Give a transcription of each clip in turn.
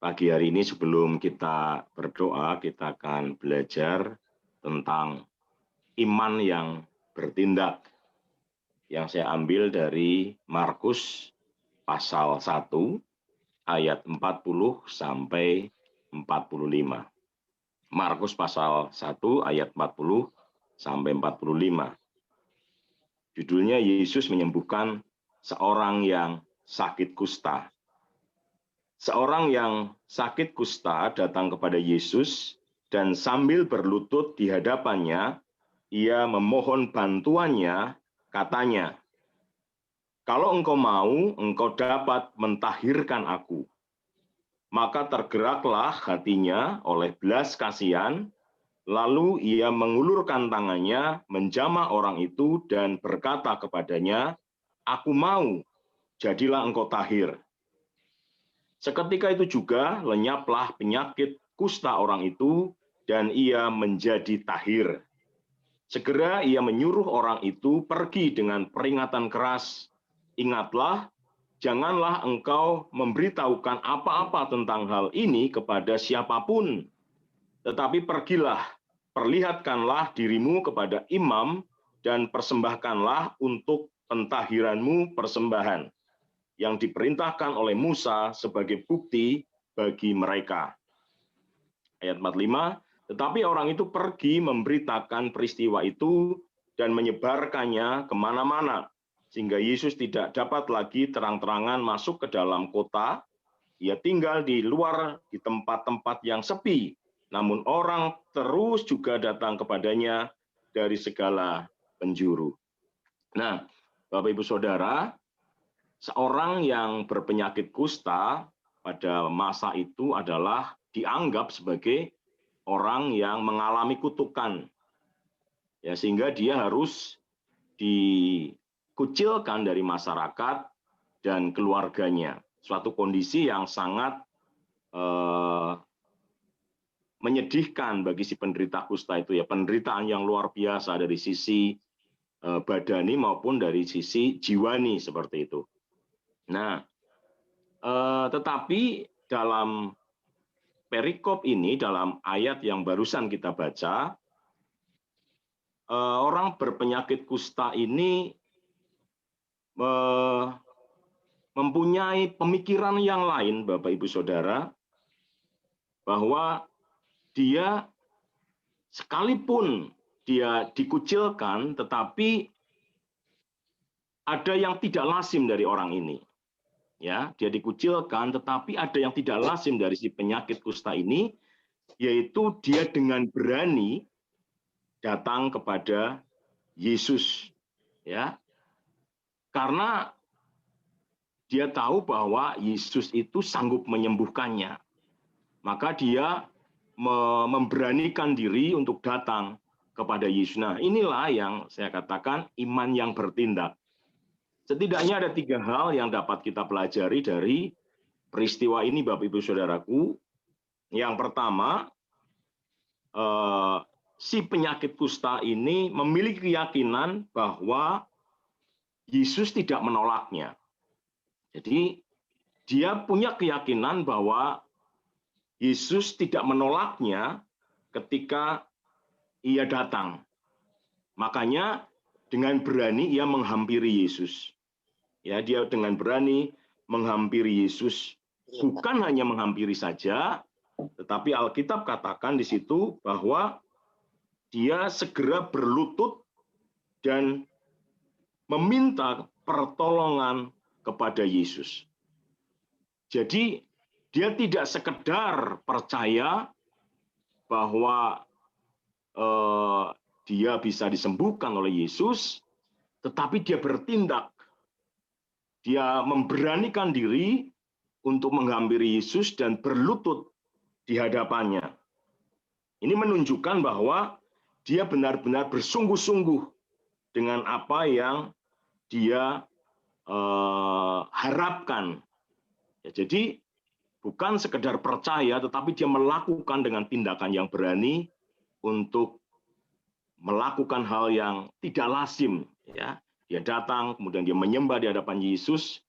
Pagi hari ini sebelum kita berdoa, kita akan belajar tentang iman yang bertindak. Yang saya ambil dari Markus pasal 1 ayat 40 sampai 45. Markus pasal 1 ayat 40 sampai 45. Judulnya Yesus menyembuhkan seorang yang sakit kusta. Seorang yang sakit kusta datang kepada Yesus dan sambil berlutut di hadapannya, ia memohon bantuannya, katanya, "Kalau engkau mau, engkau dapat mentahirkan aku." Maka tergeraklah hatinya oleh belas kasihan, lalu ia mengulurkan tangannya, menjamah orang itu dan berkata kepadanya, "Aku mau, jadilah engkau tahir." Seketika itu juga lenyaplah penyakit kusta orang itu dan ia menjadi tahir. Segera ia menyuruh orang itu pergi dengan peringatan keras. "Ingatlah, janganlah engkau memberitahukan apa-apa tentang hal ini kepada siapapun. Tetapi pergilah, perlihatkanlah dirimu kepada imam dan persembahkanlah untuk pentahiranmu persembahan yang diperintahkan oleh Musa sebagai bukti bagi mereka." Ayat 45, tetapi orang itu pergi memberitakan peristiwa itu dan menyebarkannya kemana-mana, sehingga Yesus tidak dapat lagi terang-terangan masuk ke dalam kota. Ia tinggal di luar di tempat-tempat yang sepi, namun orang terus juga datang kepadanya dari segala penjuru. Nah, Bapak Ibu Saudara, seorang yang berpenyakit kusta pada masa itu adalah dianggap sebagai orang yang mengalami kutukan. Ya, sehingga dia harus dikucilkan dari masyarakat dan keluarganya. Suatu kondisi yang sangat menyedihkan bagi si penderita kusta itu ya, penderitaan yang luar biasa dari sisi badani maupun dari sisi jiwani seperti itu. Nah, tetapi dalam perikop ini, dalam ayat yang barusan kita baca, orang berpenyakit kusta ini mempunyai pemikiran yang lain, Bapak Ibu Saudara, bahwa dia sekalipun dia dikucilkan, tetapi ada yang tidak lazim dari orang ini. Ya, dia dikucilkan, tetapi ada yang tidak lazim dari si penyakit kusta ini, yaitu dia dengan berani datang kepada Yesus, ya, karena dia tahu bahwa Yesus itu sanggup menyembuhkannya, maka dia memberanikan diri untuk datang kepada Yesus. Nah, inilah yang saya katakan iman yang bertindak. Setidaknya ada 3 hal yang dapat kita pelajari dari peristiwa ini, Bapak Ibu Saudaraku. Yang pertama, si penyakit kusta ini memiliki keyakinan bahwa Yesus tidak menolaknya. Jadi dia punya keyakinan bahwa Yesus tidak menolaknya ketika ia datang. Makanya dengan berani ia menghampiri Yesus. Ya, dia dengan berani menghampiri Yesus, bukan hanya menghampiri saja, tetapi Alkitab katakan di situ bahwa dia segera berlutut dan meminta pertolongan kepada Yesus. Jadi dia tidak sekedar percaya bahwa dia bisa disembuhkan oleh Yesus, tetapi dia bertindak. Dia memberanikan diri untuk menghampiri Yesus dan berlutut di hadapannya. Ini menunjukkan bahwa dia benar-benar bersungguh-sungguh dengan apa yang dia harapkan. Ya, jadi bukan sekedar percaya, tetapi dia melakukan dengan tindakan yang berani untuk melakukan hal yang tidak lazim. Ya, dia datang, kemudian dia menyembah di hadapan Yesus,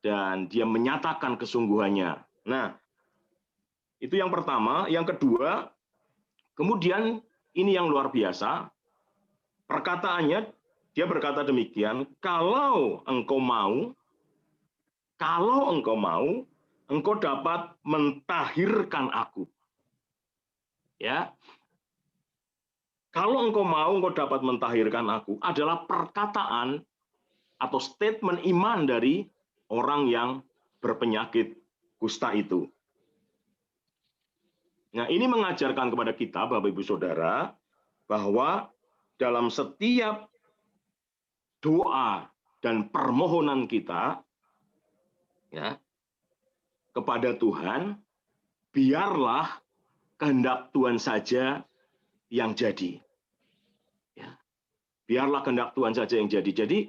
dan dia menyatakan kesungguhannya. Nah, Itu yang pertama. Yang kedua, kemudian ini yang luar biasa, perkataannya, dia berkata demikian, kalau engkau mau, engkau dapat mentahirkan aku. Ya, kalau engkau mau, engkau dapat mentahirkan aku, adalah perkataan atau statement iman dari orang yang berpenyakit kusta itu. Nah, ini mengajarkan kepada kita, Bapak Ibu Saudara, bahwa dalam setiap doa dan permohonan kita ya kepada Tuhan, biarlah kehendak Tuhan saja yang jadi. Ya, biarlah kehendak Tuhan saja yang jadi. Jadi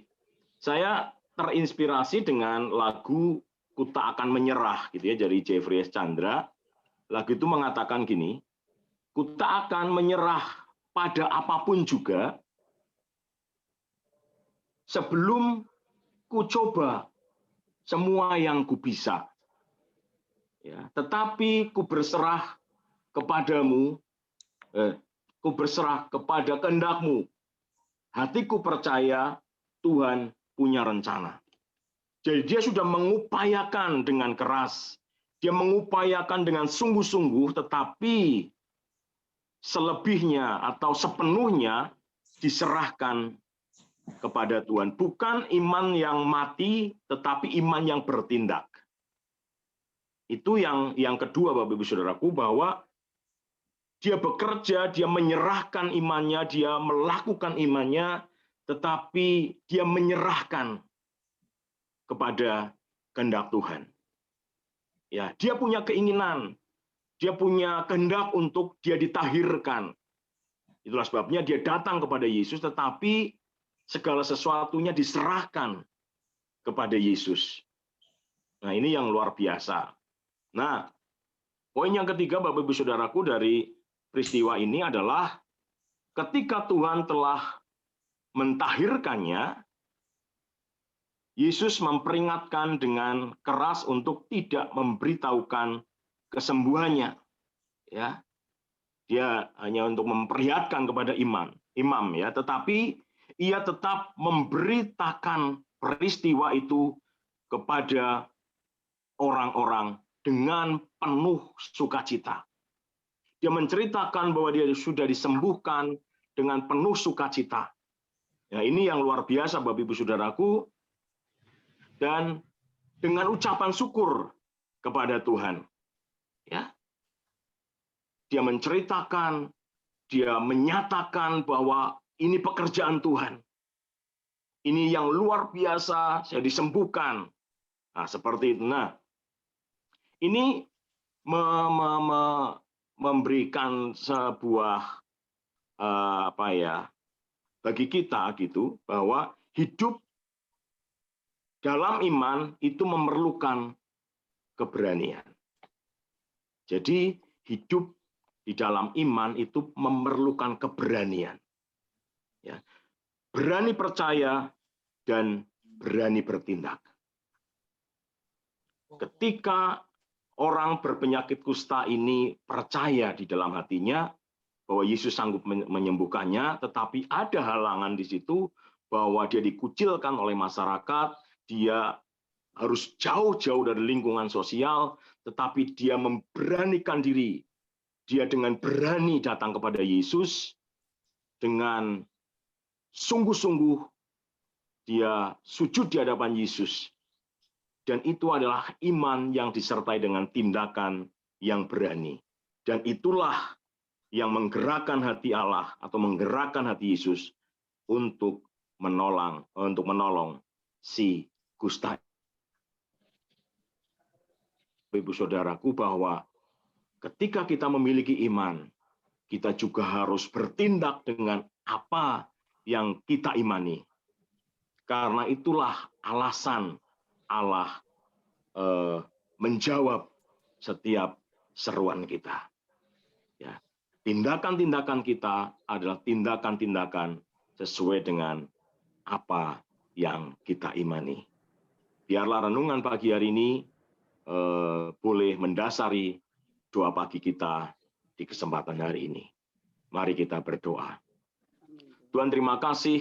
saya terinspirasi dengan lagu Ku Tak Akan Menyerah gitu ya dari Jeffrey S. Chandra. Lagu itu mengatakan gini, ku tak akan menyerah pada apapun juga sebelum ku coba semua yang ku bisa. Ya, tetapi ku berserah kepadamu, ku berserah kepada kehendakmu. Hatiku percaya Tuhan punya rencana. Jadi dia sudah mengupayakan dengan keras, dia mengupayakan dengan sungguh-sungguh, tetapi selebihnya atau sepenuhnya diserahkan kepada Tuhan. Bukan iman yang mati, tetapi iman yang bertindak. Itu yang kedua, Bapak Ibu Saudaraku, bahwa dia bekerja, dia menyerahkan imannya, dia melakukan imannya, tetapi dia menyerahkan kepada kehendak Tuhan. Ya, dia punya keinginan, dia punya kehendak untuk dia ditahirkan. Itulah sebabnya dia datang kepada Yesus, tetapi segala sesuatunya diserahkan kepada Yesus. Nah, ini yang luar biasa. Nah, poin yang ketiga, Bapak Ibu Saudaraku, dari peristiwa ini adalah ketika Tuhan telah mentahirkannya, Yesus memperingatkan dengan keras untuk tidak memberitahukan kesembuhannya. Ya, dia hanya untuk memperlihatkan kepada imam ya, tetapi ia tetap memberitakan peristiwa itu kepada orang-orang dengan penuh sukacita. Dia menceritakan bahwa dia sudah disembuhkan dengan penuh sukacita. Ya, ini yang luar biasa, Bapak Ibu Saudaraku, dan dengan ucapan syukur kepada Tuhan. Ya, dia menceritakan, dia menyatakan bahwa ini pekerjaan Tuhan. Ini yang luar biasa, saya disembuhkan. Nah, seperti itu. Nah, ini memberikan sebuah bagi kita gitu, bahwa hidup dalam iman itu memerlukan keberanian. Jadi hidup di dalam iman itu memerlukan keberanian. Ya. Berani percaya dan berani bertindak. Ketika orang berpenyakit kusta ini percaya di dalam hatinya bahwa Yesus sanggup menyembuhkannya, tetapi ada halangan di situ bahwa dia dikucilkan oleh masyarakat, dia harus jauh-jauh dari lingkungan sosial, tetapi dia memberanikan diri. Dia dengan berani datang kepada Yesus, dengan sungguh-sungguh dia sujud di hadapan Yesus. Dan itu adalah iman yang disertai dengan tindakan yang berani. Dan itulah yang menggerakkan hati Allah atau menggerakkan hati Yesus untuk menolong si kusta. Ibu saudaraku, bahwa ketika kita memiliki iman, kita juga harus bertindak dengan apa yang kita imani. Karena itulah alasan Allah menjawab setiap seruan kita. Ya, tindakan-tindakan kita adalah tindakan-tindakan sesuai dengan apa yang kita imani. Biarlah renungan pagi hari ini boleh mendasari doa pagi kita di kesempatan hari ini. Mari kita berdoa. Tuhan, terima kasih